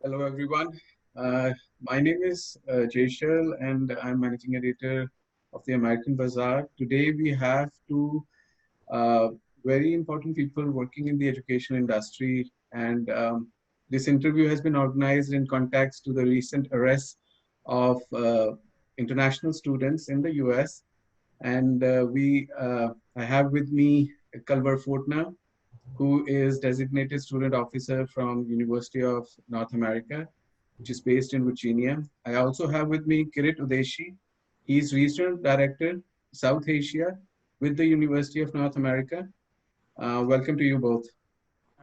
Hello, everyone. My name is Jaishal, and I'm managing editor of the American Bazaar. Today, we have two uh, very important people working in the education industry, and this interview has been organized in context to the recent arrest of international students in the US. And I have with me Culver Fortna, who is designated student officer from University of North America, which is based in Virginia. I also have with me Kirit Udeshi. He's regional director, South Asia, with the University of North America. Welcome to you both.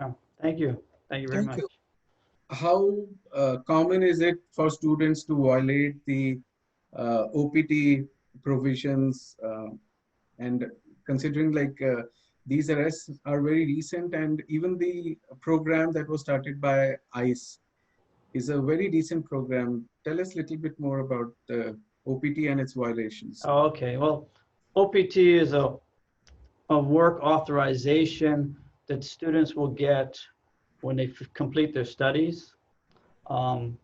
Oh, thank you. Thank you very Thank much. you. How common is it for students to violate the OPT provisions? And considering these arrests are very recent, and even the program that was started by ICE is a very decent program. Tell us a little bit more about the OPT and its violations. Oh, okay. Well, OPT is a work authorization that students will get when they complete their studies. Um,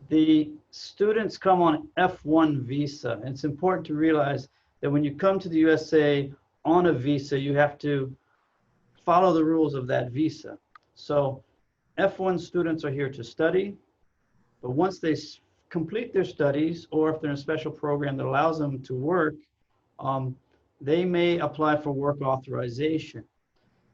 the students come on F-1 visa. And it's important to realize that when you come to the USA on a visa, you have to follow the rules of that visa. So F-1 students are here to study, but once they complete their studies, or if they're in a special program that allows them to work, um, they may apply for work authorization.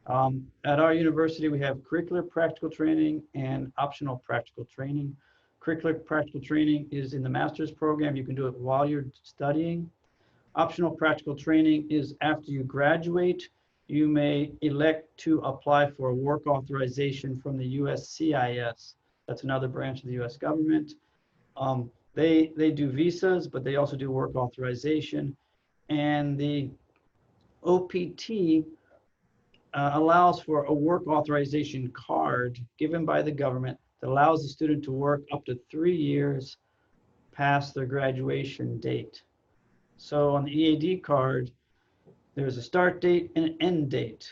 At our university, we have curricular practical training and optional practical training. Curricular practical training is in the master's program. You can do it while you're studying. Optional practical training is after you graduate, you may elect to apply for a work authorization from the USCIS. That's another branch of the US government. They do visas, but they also do work authorization. And the OPT allows for a work authorization card given by the government that allows the student to work up to 3 years past their graduation date. So on the EAD card, there's a start date and an end date.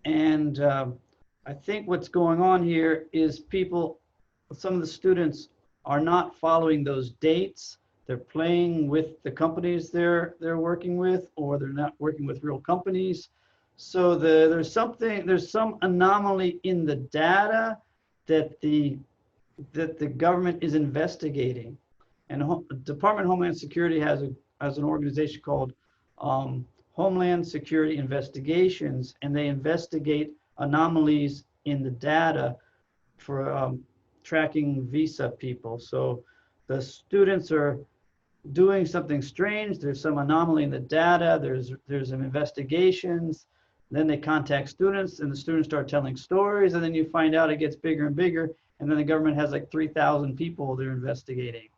And I think what's going on here is some of the students are not following those dates. They're playing with the companies they're working with, or they're not working with real companies. So there's some anomaly in the data that the government is investigating. And Department of Homeland Security has an organization called Homeland Security Investigations, and they investigate anomalies in the data for tracking visa people. So the students are doing something strange. There's some anomaly in the data. There's some investigations. Then they contact students, and the students start telling stories, and then you find out it gets bigger and bigger, and then the government has like 3,000 people they're investigating.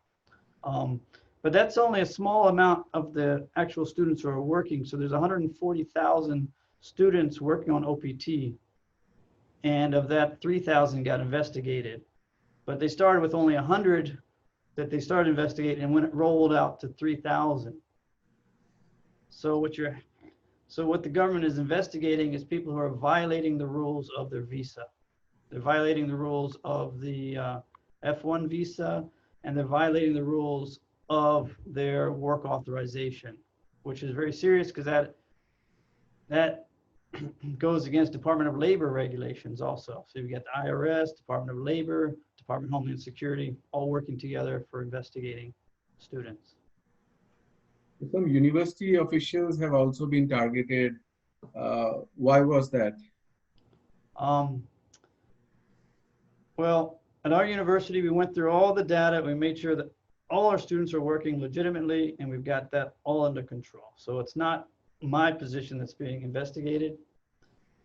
But that's only a small amount of the actual students who are working. So there's 140,000 students working on OPT, and of that, 3,000 got investigated. But they started with only 100 that they started investigating, and when it rolled out to 3,000. So what the government is investigating is people who are violating the rules of their visa. They're violating the rules of the F-1 visa, and they're violating the rules of their work authorization, which is very serious because that goes against Department of Labor regulations also. So you get the IRS, Department of Labor, Department of Homeland Security, all working together for investigating students. Some university officials have also been targeted. Why was that? Um, well, at our university, we went through all the data. We made sure that all our students are working legitimately, and we've got that all under control. So it's not my position that's being investigated,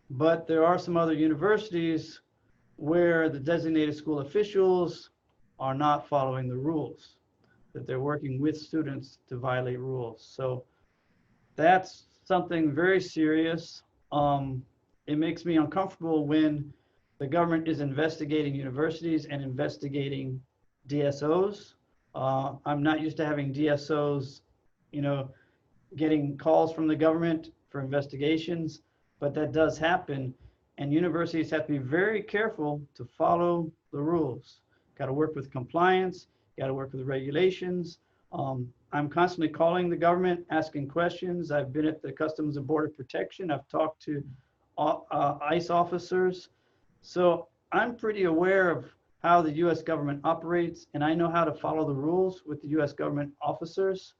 but there are some other universities where the designated school officials are not following the rules, that they're working with students to violate rules. So that's something very serious. It makes me uncomfortable when the government is investigating universities and investigating DSOs. I'm not used to having DSOs, getting calls from the government for investigations, but that does happen. and universities have to be very careful to follow the rules. Got to work with compliance, got to work with regulations. I'm constantly calling the government, asking questions. I've been at the Customs and Border Protection. I've talked to ICE officers. So I'm pretty aware of how the US government operates, and I know how to follow the rules with the US government officers.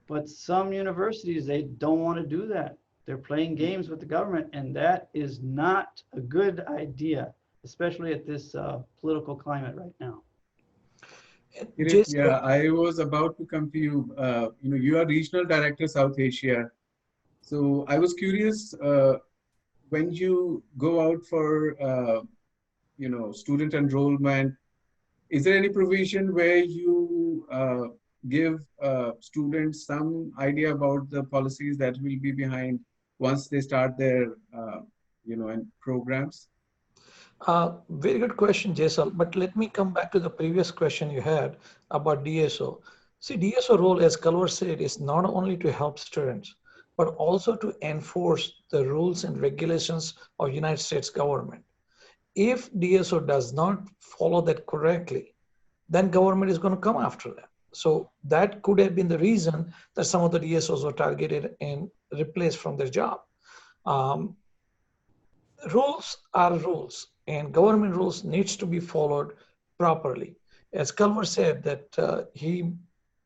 But some universities, they don't want to do that. They're playing games with the government, and that is not a good idea, especially at this political climate right now. Kirit, Jason, yeah, I was about to come to you. You are regional director South Asia. So I was curious, when you go out for, student enrollment, is there any provision where you give students some idea about the policies that will be behind once they start their, and programs? very good question, Jason. But let me come back to the previous question you had about DSO. See, DSO role, as Culver said, is not only to help students, but also to enforce the rules and regulations of United States government. If DSO does not follow that correctly, then government is going to come after that. So that could have been the reason that some of the DSOs were targeted and replaced from their job. Um, Rules are rules, and government rules needs to be followed properly. As Culver said, that he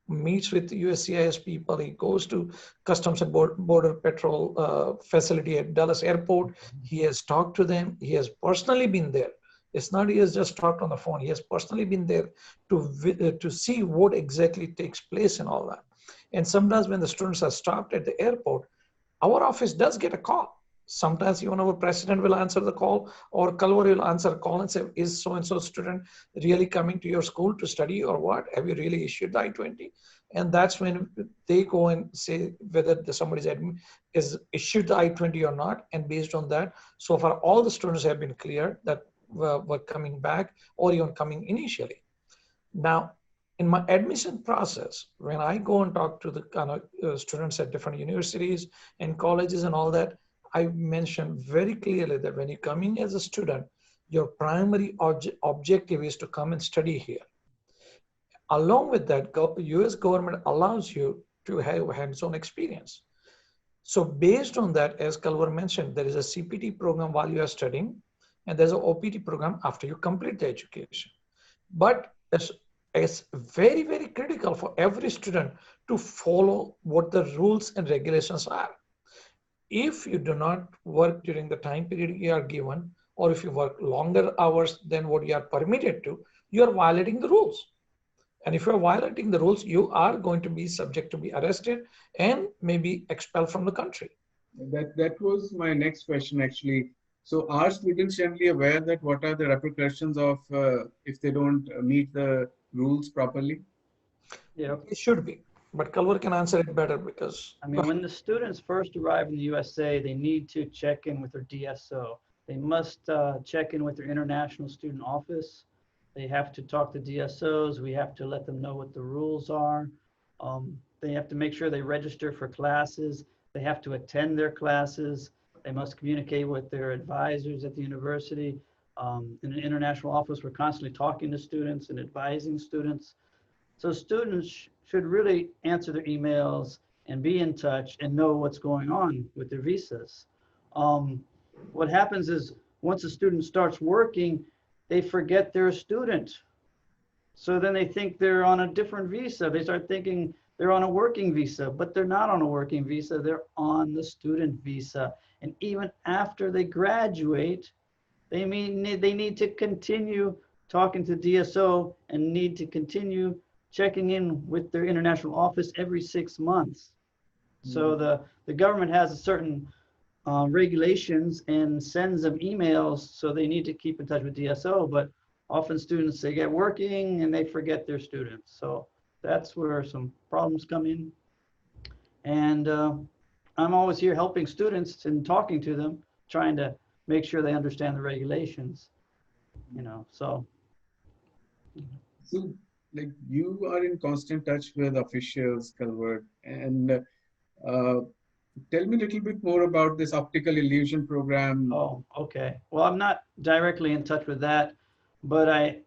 meets with USCIS people, he goes to Customs and Border Patrol facility at Dallas Airport. He has talked to them. He has personally been there. It's not he has just talked on the phone. He has personally been there to see what exactly takes place and all that. And sometimes when the students are stopped at the airport, our office does get a call. Sometimes even our president will answer the call, or Culver will answer a call and say, is so-and-so student really coming to your school to study or what? Have you really issued the I-20? And that's when they go and say whether somebody's is issued the I-20 or not. And based on that, so far all the students have been clear that were coming back or even coming initially. Now, in my admission process, when I go and talk to the kind of students at different universities and colleges and all that, I mentioned very clearly that when you come in as a student, your primary objective is to come and study here. Along with that, US government allows you to have hands-on experience. So based on that, as Culver mentioned, there is a CPT program while you are studying, and there's an OPT program after you complete the education. But it's very, very critical for every student to follow what the rules and regulations are. If you do not work during the time period you are given, or if you work longer hours than what you are permitted to, you are violating the rules. And if you're violating the rules, you are going to be subject to be arrested and maybe expelled from the country. That was my next question, actually. So are students generally aware that what are the repercussions of if they don't meet the rules properly? Yeah. It should be, but Culver can answer it better because. I mean, when the students first arrive in the USA, they need to check in with their DSO. They must check in with their international student office. They have to talk to DSOs. We have to let them know what the rules are. They have to make sure they register for classes. They have to attend their classes. They must communicate with their advisors at the university. In an international office, we're constantly talking to students and advising students. So students should really answer their emails and be in touch and know what's going on with their visas. What happens is once a student starts working, they forget they're a student. So then they think they're on a different visa. They start thinking they're on a working visa, but they're not on a working visa. They're on the student visa. And even after they graduate, they need to continue talking to DSO and need to continue checking in with their international office every 6 months. So the government has a certain regulations and sends them emails, so they need to keep in touch with DSO, but often students, they get working and they forget their students. So that's where some problems come in. And I'm always here helping students and talking to them, trying to make sure they understand the regulations, so. So, like, you are in constant touch with officials, Calvert, and Tell me a little bit more about this optical illusion program. Oh, okay. Well, I'm not directly in touch with that, but I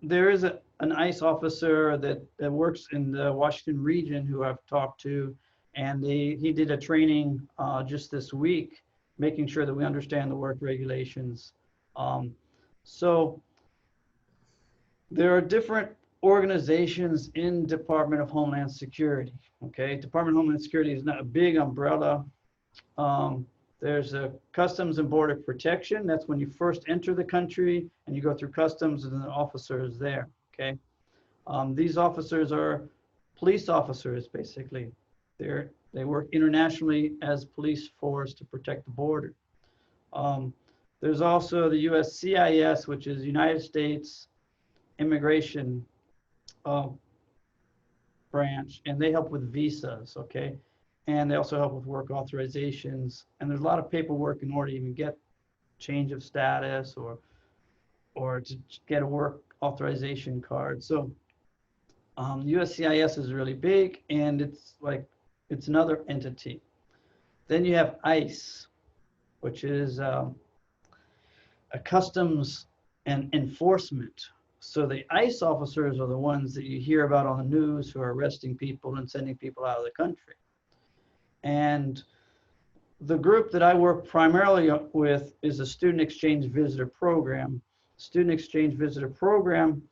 there is an ICE officer that works in the Washington region who I've talked to, and he did a training just this week, making sure that we understand the work regulations. Um, so there are different organizations in Department of Homeland Security. Okay, Department of Homeland Security is not a big umbrella. Um, there's a Customs and Border Protection. That's when you first enter the country and you go through customs, and the officer is there. Okay, these officers are police officers basically. They work internationally as police force to protect the border. Um, there's also the USCIS, which is United States Immigration uh, branch, and they help with visas. Okay, and they also help with work authorizations. And there's a lot of paperwork in order to even get change of status or to get a work authorization card. So USCIS is really big, and it's another entity. Then you have ICE, which is a customs and enforcement. So the ICE officers are the ones that you hear about on the news who are arresting people and sending people out of the country. And the group that I work primarily with is a student exchange visitor program. Student exchange visitor program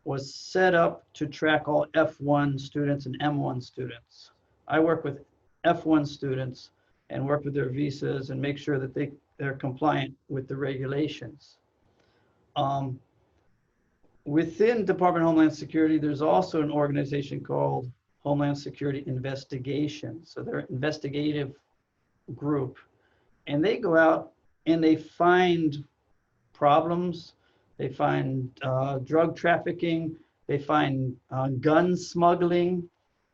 was set up to track all F-1 students and M-1 students. I work with F-1 students and work with their visas and make sure that they're compliant with the regulations. Within Department of Homeland Security, there's also an organization called Homeland Security Investigation. So they're an investigative group, and they go out and they find problems. They find drug trafficking. They find gun smuggling.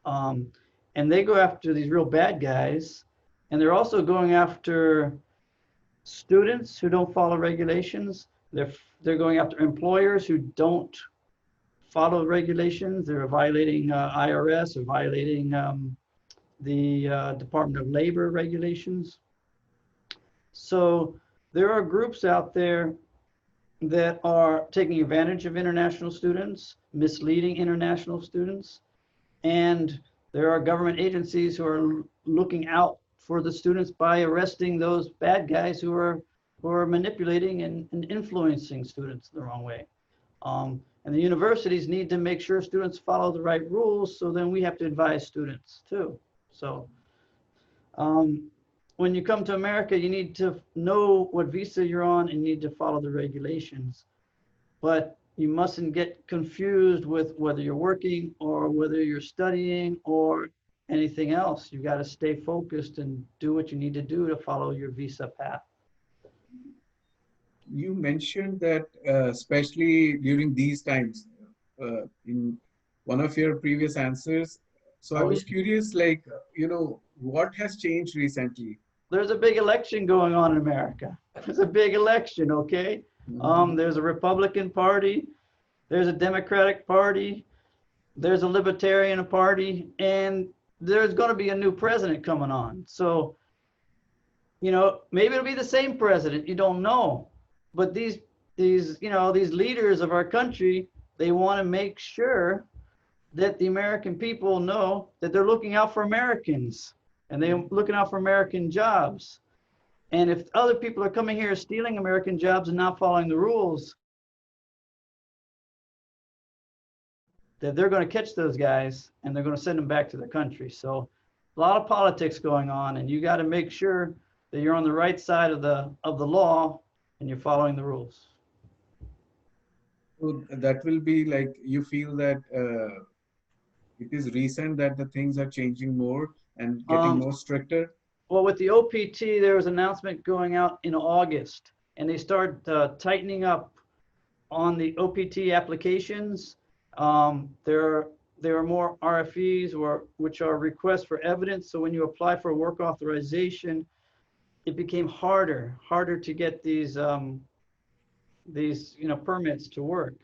And they go after these real bad guys. And they're also going after students who don't follow regulations. They're going after employers who don't follow regulations. They're violating IRS or violating the Department of Labor regulations. So there are groups out there that are taking advantage of international students, misleading international students, and there are government agencies who are looking out for the students by arresting those bad guys who are manipulating and influencing students the wrong way. And the universities need to make sure students follow the right rules, so then we have to advise students too. So when you come to America, you need to know what visa you're on and you need to follow the regulations. But you mustn't get confused with whether you're working or whether you're studying or anything else. You've got to stay focused and do what you need to do to follow your visa path. You mentioned that especially during these times, in one of your previous answers. So I was curious, like, what has changed recently? There's a big election going on in America. There's a big election, okay? There's a Republican Party, there's a Democratic Party, there's a Libertarian Party, and there's going to be a new president coming on. So, maybe it'll be the same president. You don't know. But these leaders of our country, they want to make sure that the American people know that they're looking out for Americans and they're looking out for American jobs. And if other people are coming here stealing American jobs and not following the rules, that they're going to catch those guys and they're going to send them back to their country. So a lot of politics going on, and you got to make sure that you're on the right side of the law and you're following the rules. So that will be like, you feel that it is recent that the things are changing more and getting more stricter? Well, with the OPT, there was an announcement going out in August, and they start tightening up on the OPT applications. There are more RFEs, which are requests for evidence. So when you apply for work authorization, it became harder to get these permits to work.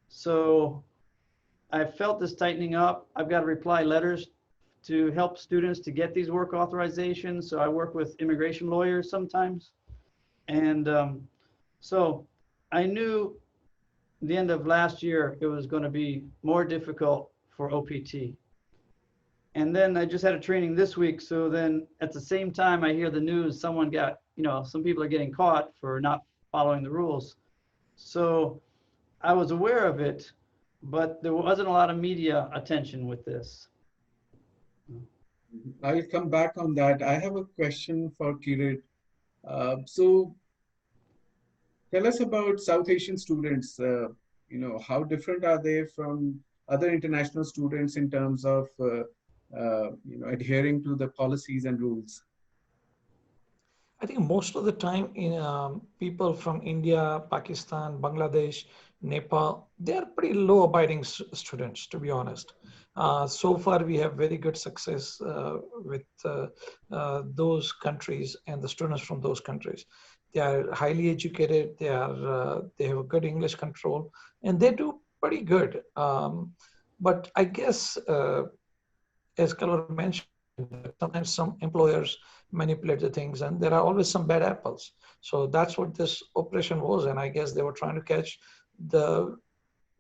So I felt this tightening up. I've got to reply letters to help students to get these work authorizations. So I work with immigration lawyers sometimes. And so I knew the end of last year it was going to be more difficult for OPT. And then I just had a training this week. So then at the same time, I hear the news, someone got, some people are getting caught for not following the rules. So I was aware of it, but there wasn't a lot of media attention with this. I'll come back on that. I have a question for Kirit. So tell us about South Asian students. How different are they from other international students in terms of adhering to the policies and rules? I think most of the time, people from India, Pakistan, Bangladesh, Nepal, they are pretty low-abiding students, to be honest. So far, we have very good success with those countries and the students from those countries. They are highly educated. They have a good English control, and they do pretty good. But I guess, as Culver mentioned, sometimes some employers manipulate the things, and there are always some bad apples. So that's what this operation was, and I guess they were trying to catch the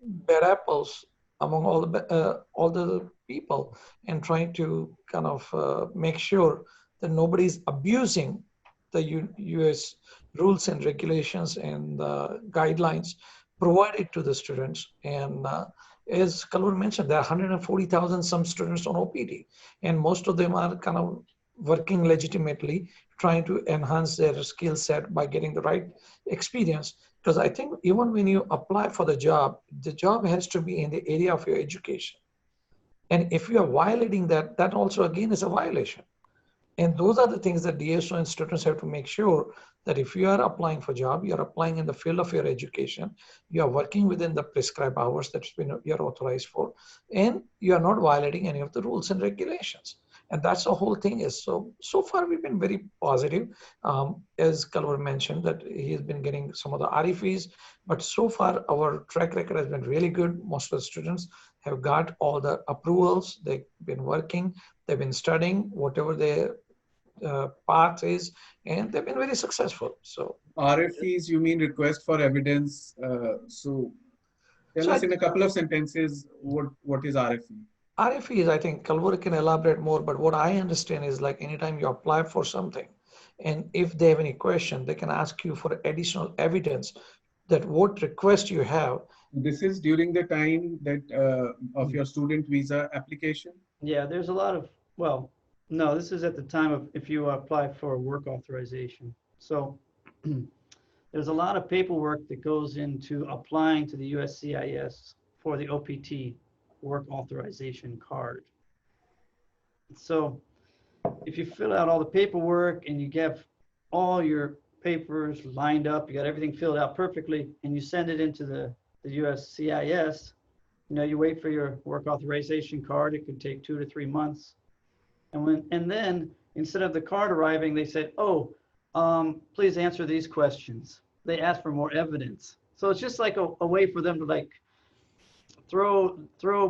bad apples among all the people, and trying to kind of make sure that nobody's abusing the U.S. rules and regulations and guidelines provided to the students. And as Culver mentioned, there are 140,000 some students on OPT, and most of them are kind of working legitimately, trying to enhance their skill set by getting the right experience. Because I think even when you apply for the job has to be in the area of your education. And if you are violating that, that also again is a violation. And those are the things that DSO and students have to make sure that if you are applying for a job, you're applying in the field of your education, you are working within the prescribed hours that you're authorized for, and you are not violating any of the rules and regulations. And that's the whole thing is. So far, we've been very positive. As Culver mentioned, that he's been getting some of the RFEs, but so far our track record has been really good. Most of the students have got all the approvals. They've been working, they've been studying, whatever their path is, and they've been very successful. So RFEs, you mean request for evidence? So tell us in a couple of sentences what is RFE? RFE is, I think Culver can elaborate more, but what I understand is like anytime you apply for something, and if they have any question, they can ask you for additional evidence that what request you have. This is during the time that of your student visa application? Yeah, there's a lot of, well, no, this is at the time of if you apply for work authorization. So there's a lot of paperwork that goes into applying to the USCIS for the OPT work authorization card. So if you fill out all the paperwork and you get all your papers lined up, you got everything filled out perfectly, and you send it into the USCIS, you wait for your work authorization card. It could take 2 to 3 months. And then instead of the card arriving, they said, oh, please answer these questions. They ask for more evidence. So it's just like a way for them to like throw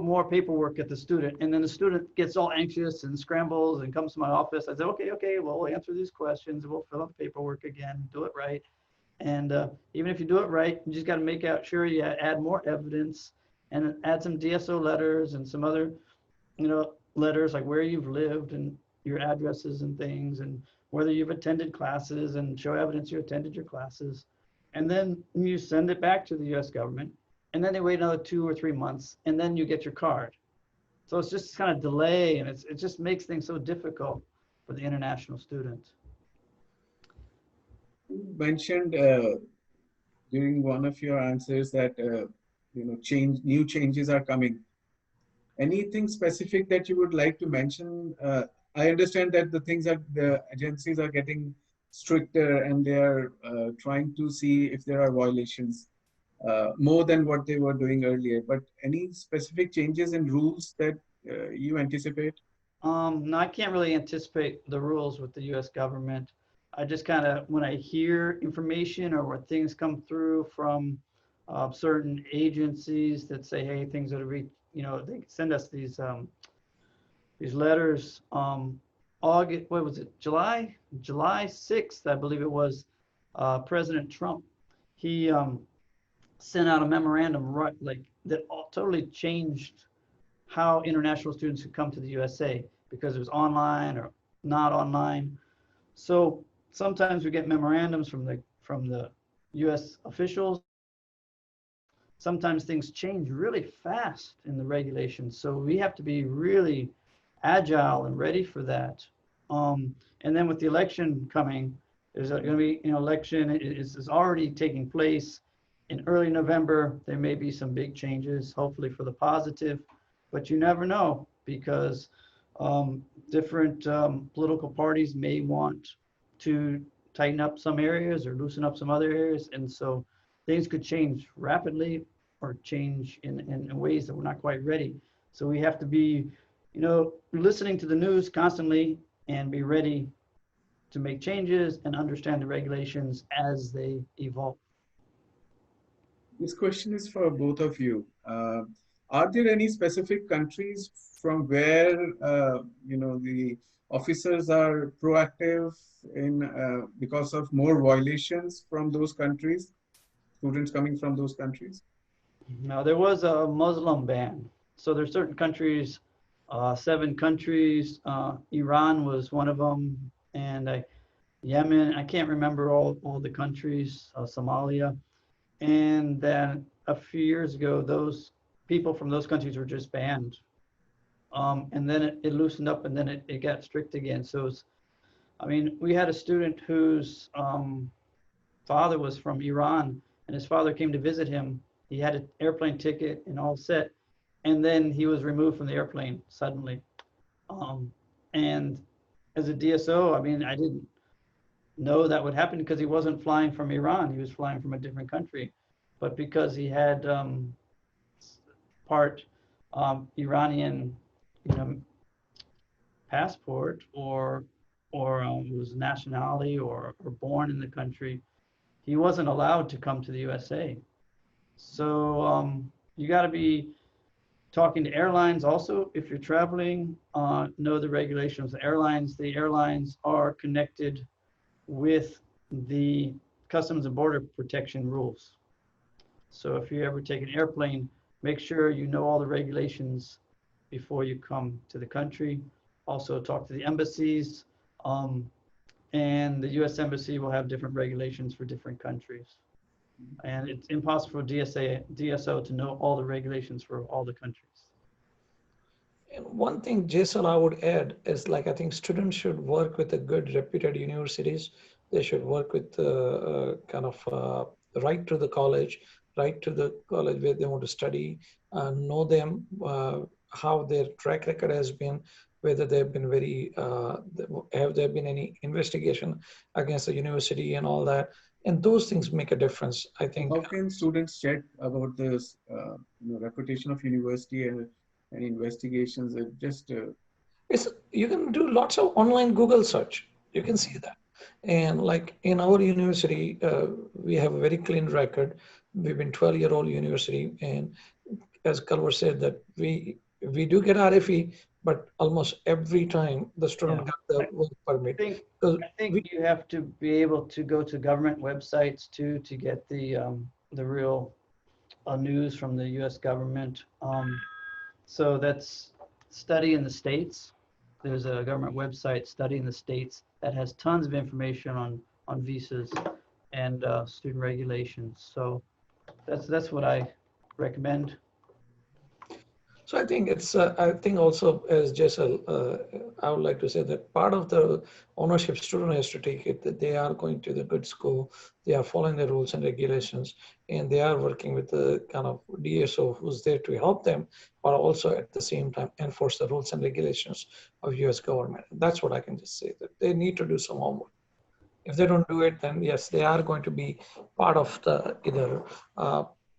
more paperwork at the student. And then the student gets all anxious and scrambles and comes to my office. I say, okay, well, we'll answer these questions. We'll fill out the paperwork again, do it right. And even if you do it right, you just got to make sure you add more evidence and add some DSO letters and some other, letters like where you've lived and your addresses and things, and whether you've attended classes, and show evidence you attended your classes. And then you send it back to the US government, and then they wait another 2 or 3 months, and then you get your card. So it's just kind of delay, and it just makes things so difficult for the international student. You mentioned during one of your answers that new changes are coming. Anything specific that you would like to mention? I understand that the agencies are getting stricter, and they are trying to see if there are violations more than what they were doing earlier. But any specific changes in rules that you anticipate? No, I can't really anticipate the rules with the US government. I just kind of, when I hear information or when things come through from certain agencies that say, hey, things that are, they send us these these letters. August, what was it? July 6th, I believe it was. President Trump, he sent out a memorandum right like that totally changed how international students could come to the USA because it was online or not online. So sometimes we get memorandums from the U.S. officials. Sometimes things change really fast in the regulations, so we have to be really agile and ready for that. And then with the election coming, there's going to be an election. It's already taking place in early November. There may be some big changes, hopefully for the positive, but you never know because different political parties may want to tighten up some areas or loosen up some other areas. And so things could change rapidly or change in ways that we're not quite ready. So we have to be, listening to the news constantly and be ready to make changes and understand the regulations as they evolve. This question is for both of you. Are there any specific countries from where the officers are proactive in because of more violations from those countries, students coming from those countries? Now, there was a Muslim ban. So there's certain countries, 7 countries. Iran was one of them, and Yemen. I can't remember all the countries. Somalia, and then a few years ago, those people from those countries were just banned. And then it loosened up, and then it got strict again. So we had a student whose father was from Iran, and his father came to visit him. He had an airplane ticket and all set, and then he was removed from the airplane suddenly. And as a DSO, I didn't know that would happen because he wasn't flying from Iran. He was flying from a different country. But because he had part Iranian, passport or was nationality or born in the country, he wasn't allowed to come to the USA. So you got to be talking to airlines also if you're traveling. Know the regulations. The airlines are connected with the Customs and Border Protection rules. So if you ever take an airplane, make sure you know all the regulations before you come to the country. Also talk to the embassies, and the U.S. Embassy will have different regulations for different countries. And it's impossible for DSO to know all the regulations for all the countries. And one thing, Jason, I would add is I think students should work with the good reputed universities. They should work with right to the college where they want to study, know them, how their track record has been, whether they've been have there been any investigation against the university and all that. And those things make a difference, I think. How can students check about this reputation of university and investigations? You can do lots of online Google search. You can see that. And in our university, we have a very clean record. We've been 12-year-old university, and as Culver said, that we do get RFE, but almost every time the student got the work permit. I think you have to be able to go to government websites too to get the real news from the U.S. government. So that's Study in the States. There's a government website, Study in the States, that has tons of information on visas and student regulations. So that's what I recommend. So I think I think also, as Jessel, I would like to say that part of the ownership student has to take it, that they are going to the good school, they are following the rules and regulations, and they are working with the kind of DSO who's there to help them, but also at the same time enforce the rules and regulations of US government. That's what I can just say, that they need to do some homework. If they don't do it, then yes, they are going to be part of the either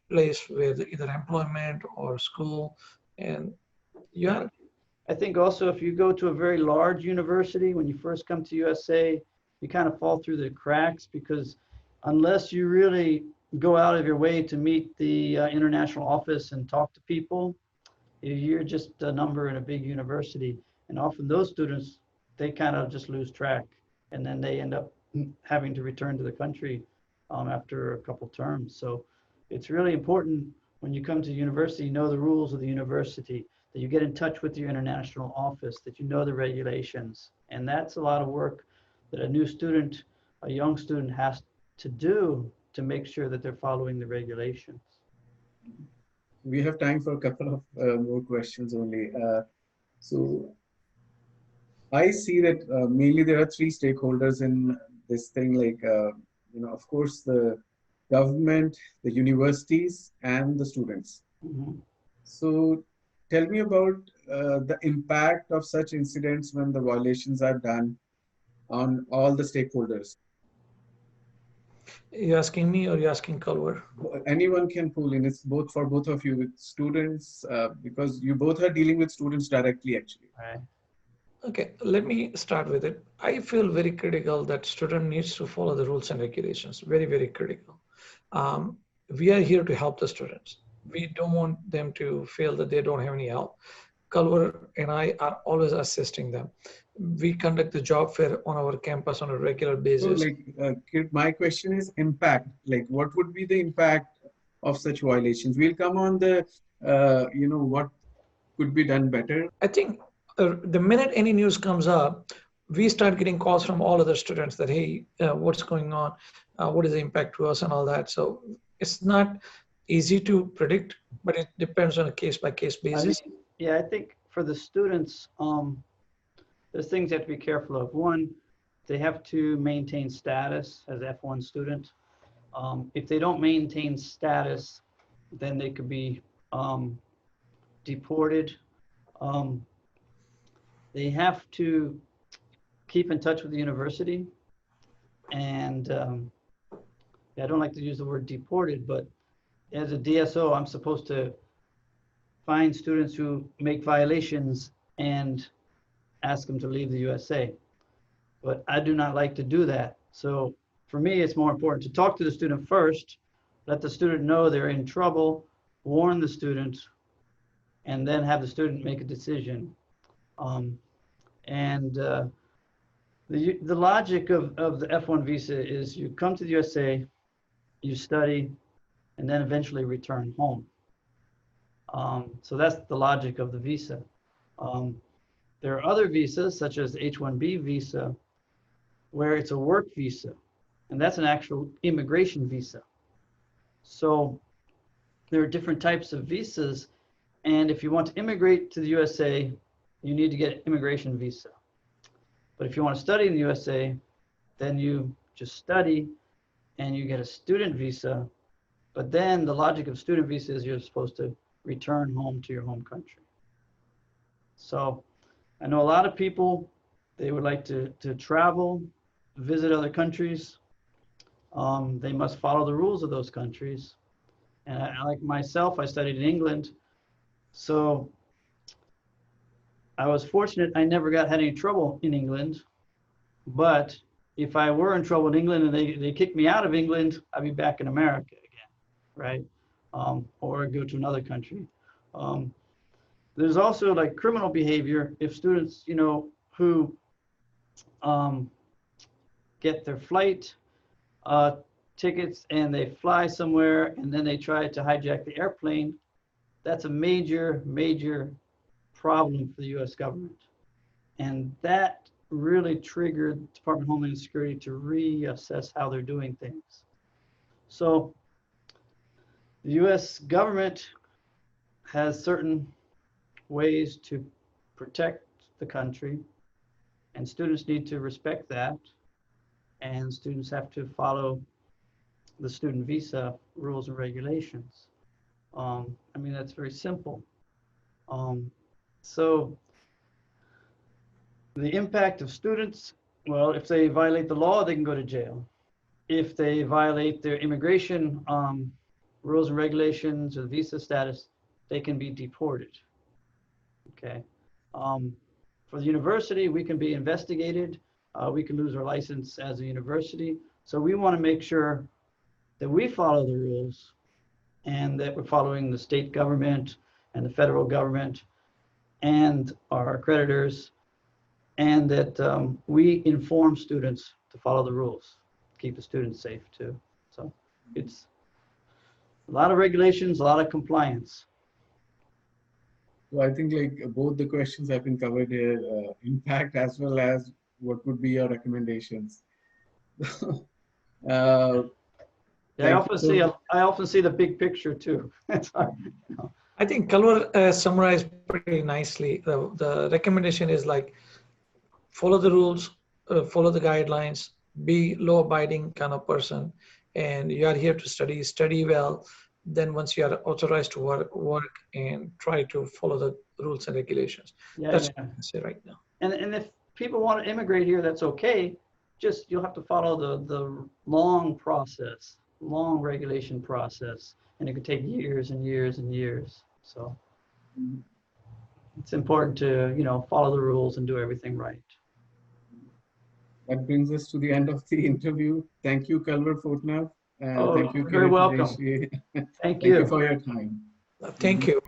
place with either employment or school. And I think also if you go to a very large university, when you first come to USA, you kind of fall through the cracks because unless you really go out of your way to meet the international office and talk to people, you're just a number in a big university. And often those students, they kind of just lose track, and then they end up having to return to the country after a couple terms. So it's really important when you come to university, you know the rules of the university, that you get in touch with your international office, that you know the regulations. And that's a lot of work that a new student, a young student has to do to make sure that they're following the regulations. We have time for a couple of more questions only. So I see that mainly there are three stakeholders in this thing, like, of course, the government, the universities, and the students. Mhm. So tell me about the impact of such incidents when the violations are done on all the stakeholders. You asking me or you asking Culver? Anyone can pull in. It's both for both of you with students, because you both are dealing with students directly, actually. Right. Okay, let me start with it. I feel very critical that student needs to follow the rules and regulations. Very, very critical. We are here to help the students. We don't want them to feel that they don't have any help. Culver and I are always assisting them. We conduct the job fair on our campus on a regular So, basis. like, Kirit, my question is impact. Like, what would be the impact of such violations? We'll come on the, what could be done better. I think the minute any news comes up, we start getting calls from all other students that, hey, what's going on? What is the impact to us and all that. So it's not easy to predict, but it depends on a case by case basis. Yeah, I think for the students, there's things you have to be careful of. One, they have to maintain status as F-1 student. If they don't maintain status, then they could be deported. They have to keep in touch with the university. And I don't like to use the word deported, but as a DSO, I'm supposed to find students who make violations and ask them to leave the USA. But I do not like to do that. So for me, it's more important to talk to the student first, let the student know they're in trouble, warn the student, and then have the student make a decision. The logic of the F-1 visa is you come to the USA, you study, and then eventually return home. So that's the logic of the visa. There are other visas, such as the H-1B visa, where it's a work visa, and that's an actual immigration visa. So there are different types of visas, and if you want to immigrate to the USA, you need to get an immigration visa. But if you want to study in the USA, then you just study and you get a student visa. But then the logic of student visa is you're supposed to return home to your home country. So I know a lot of people, they would like to travel, visit other countries. They must follow the rules of those countries. And like myself, I studied in England. So I was fortunate I never had any trouble in England. But if I were in trouble in England and they kicked me out of England, I'd be back in America again, right? Or go to another country. There's also like criminal behavior. If students, who get their flight tickets and they fly somewhere and then they try to hijack the airplane, that's a major, major problem for the US government. And that really triggered the Department of Homeland Security to reassess how they're doing things. So the US government has certain ways to protect the country, and students need to respect that, and students have to follow the student visa rules and regulations. That's very simple. So the impact of students, well, if they violate the law, they can go to jail. If they violate their immigration rules and regulations or the visa status, they can be deported. Okay. For the university, we can be investigated. We can lose our license as a university. So we want to make sure that we follow the rules and that we're following the state government and the federal government and our accreditors and that we inform students to follow the rules, keep the students safe too. So it's a lot of regulations, a lot of compliance. So I think like both the questions have been covered here, impact as well as what would be your recommendations. uh, Yeah, Thank you. I often see the big picture too. That's hard. I think Culver summarized pretty nicely. The recommendation is like follow the rules, follow the guidelines, be law-abiding kind of person, and you are here to study, study well. Then once you are authorized to work and try to follow the rules and regulations. Yeah, That's yeah. what I can say right now. And if people want to immigrate here, that's okay. Just you'll have to follow the long process, long regulation process, and it could take years and years and years. So it's important to, you know, follow the rules and do everything right. That brings us to the end of the interview. Thank you, Culver Fortna. Oh, Thank you, you're very Kirit welcome. Udeshi. Thank Thank you you. for your time. Thank you.